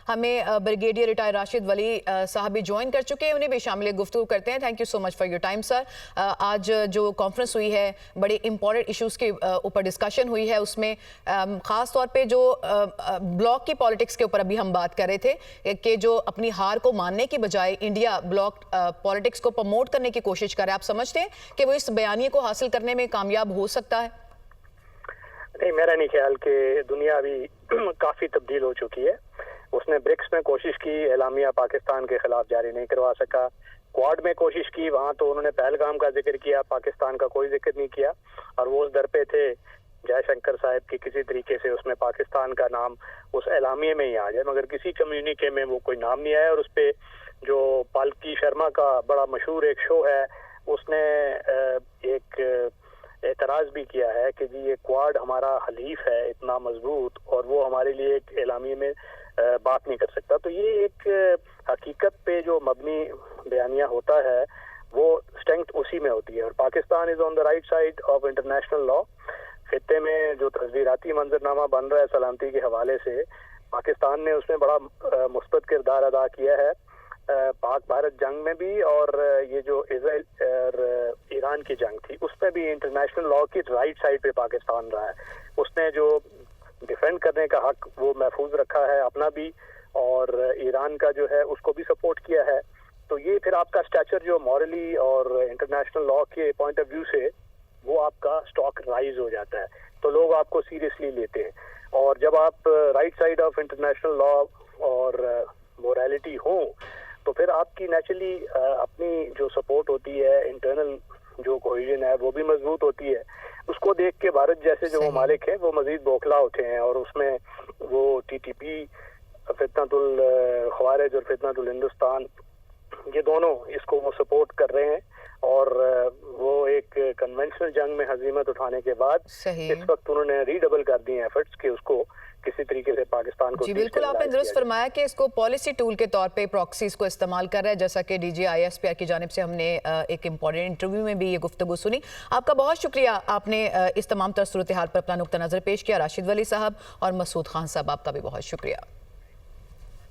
ہمیں brigadier retire Rashid ولی صاحب بھی جوائن کر چکے ہیں, انہیں بھی شامل گفتگو کرتے ہیں. Thank you so much for your time sir. آج جو کانفرنس ہوئی ہے بڑے امپورٹنٹ ایشوز کے اوپر ڈسکشن ہوئی ہے, اس میں خاص طور پہ جو بلاک کی پالیٹکس کے اوپر ابھی ہم بات کر رہے تھے کہ جو اپنی ہار کو ماننے کی بجائے انڈیا بلاک پالیٹکس کو پروموٹ کرنے کی کوشش کرے. آپ سمجھتے ہیں کہ وہ اس بیانیے کو حاصل کرنے میں کامیاب ہو سکتا ہے؟ نہیں, میرا نہیں خیال کہ دنیا ابھی کافی تبدیل ہو چکی ہے. اس نے برکس میں کوشش کی, اعلامیہ پاکستان کے خلاف جاری نہیں کروا سکا. کوارڈ میں کوشش کی, وہاں تو انہوں نے پہلگام کا ذکر کیا, پاکستان کا کوئی ذکر نہیں کیا. اور وہ اس در پہ تھے جے شنکر صاحب کی کسی طریقے سے اس میں پاکستان کا نام اس اعلامیے میں ہی آ جائے, مگر کسی کمیونیکے میں وہ کوئی نام نہیں آیا. اور اس پہ جو پالکی شرما کا بڑا مشہور ایک شو ہے, اس نے ایک اعتراض بھی کیا ہے کہ جی یہ کوارڈ ہمارا حلیف ہے اتنا مضبوط, اور وہ ہمارے لیے ایک اعلامیے میں بات نہیں کر سکتا. تو یہ ایک حقیقت پہ جو مبنی بیانیہ ہوتا ہے وہ اسٹرینتھ اسی میں ہوتی ہے. اور Pakistan is on the right side of international law. خطے میں جو تصویراتی منظرنامہ بن رہا ہے سلامتی کے حوالے سے, پاکستان نے اس میں بڑا مثبت کردار ادا کیا ہے, پاک بھارت جنگ میں بھی, اور یہ جو اسرائیل اور ایران کی جنگ تھی اس میں بھی انٹرنیشنل لا کی رائٹ سائڈ پہ پاکستان رہا ہے. اس نے جو ڈیفینڈ کرنے کا حق وہ محفوظ رکھا ہے اپنا بھی, اور ایران کا جو ہے اس کو بھی سپورٹ کیا ہے. تو یہ پھر آپ کا اسٹیچر جو مورلی اور انٹرنیشنل لا کے پوائنٹ آف ویو سے وہ آپ کا اسٹاک رائز ہو جاتا ہے, تو لوگ آپ کو سیریسلی لیتے ہیں. اور جب آپ رائٹ سائڈ آف انٹرنیشنل لا اور مورالٹی ہوں تو پھر آپ کی نیچرلی اپنی جو سپورٹ ہوتی ہے, انٹرنل جو کوہیژن ہے وہ بھی مضبوط ہوتی ہے. اس کو دیکھ کے بھارت جیسے جو ممالک ہیں وہ مزید بوکھلا ہوتے ہیں, اور اس میں وہ ٹی ٹی پی, فتنۃ الخوارج اور فتنۃ الہندوستان, یہ دونوں اس کو وہ سپورٹ کر رہے ہیں. اور وہ ایک کنونشنل جنگ میں ہزیمت اٹھانے کے بعد اس وقت انہوں نے ری ڈبل کر دیے ایفرٹس کہ اس کو کسی طریقے سے پاکستان کو. جی بالکل, آپ نے درست فرمایا کہ اس کو پالیسی ٹول کے طور پہ پراکسیز کو استعمال کر رہا ہے, جیسا کہ D G I S P R کی جانب سے ہم نے ایک امپورٹنٹ انٹرویو میں بھی یہ گفتگو سنی. آپ کا بہت شکریہ, آپ نے اس تمام تر صورتحال پر اپنا نقطہ نظر پیش کیا. راشد ولی صاحب اور مسعود خان صاحب, آپ کا بھی بہت شکریہ.